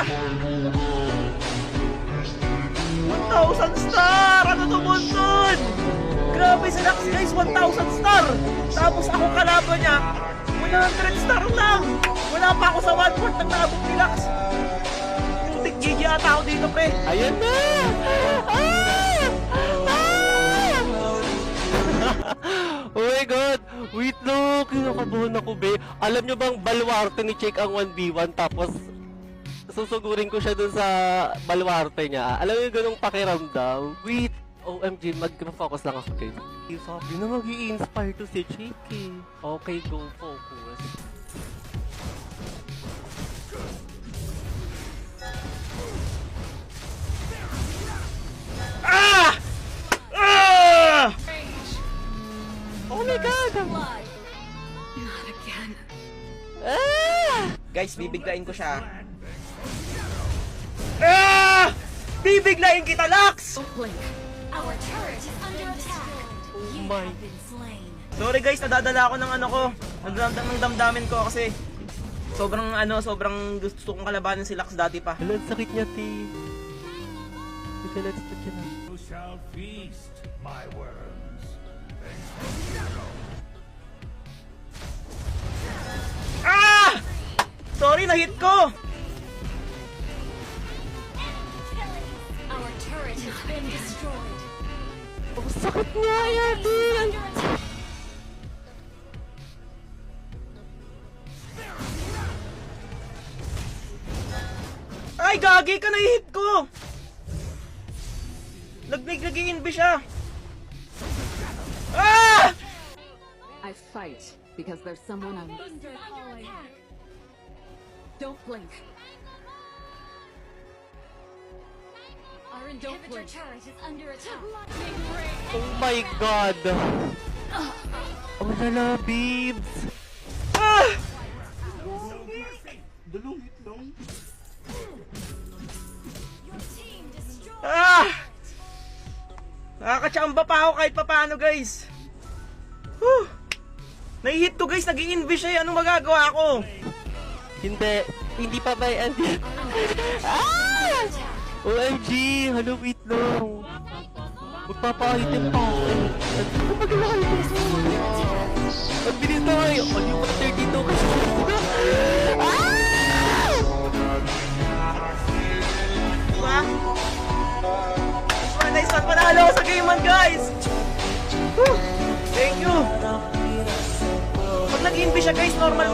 1,000 star! Ano to, Bonton? Grabe si Lux guys, 1,000 star! Tapos ako kalaban niya, 100 star lang! Wala pa ako sa 1/4 ng nabot ni Lux. Putik GG ata ako dito, pre. Ayun na! Oh my god! Wait no! Kinakabahan ako, be. Alam nyo bang baluarte ni Check ang 1v1 tapos susugurin ko siya dun sa baluarte niya. Alam mo yung ganung pakiramdam? Wait! OMG, mag-focus lang ako, guys. Sabi na mag-i-inspire to si Check eh. Okay, go focus. Ah! Ah! Oh my god! Not again. Ah! Guys, bibiglain ko siya. Ah! Bibiglain kita, Lux! Blink. Our turret is under attack. You my- have been slain. Sorry guys, nadadala ako ng ano ko. Ng damdamin ko kasi sobrang gusto kong kalabanin si Lux dati pa. Hello, ang sakit niya, T. Sige, let's put yun na. You shall feast, my worms. Ah! Sorry, na-hit ko! Our turret has been destroyed. Ang sakit niya, yan, T. Ay, gagi ka, na-hit ko! Nag-inbi siya. Ah! I fight because there's someone I'm. Don't blink. Our inhibitor turret is under attack. Oh my god! Oh, lala, babes! Ah! Your team destroyed. Ah! Nakakachamba pa ako kahit papaano, guys. Whew! Nai-hit to, guys. Nag-i-invi siya. Anong magagawa ko? Hindi pa ba yan? Ah! OMG! Hello, wait lang. Magpapaitim pa ako eh. Ano mag-alakay ko? Ang bilis na kayo. O, di ba 32 kasi? Ah! Diba? Nice one. Panalo ako sa game man, guys. Whew! Thank you. Pag nag-invi siya, guys, normal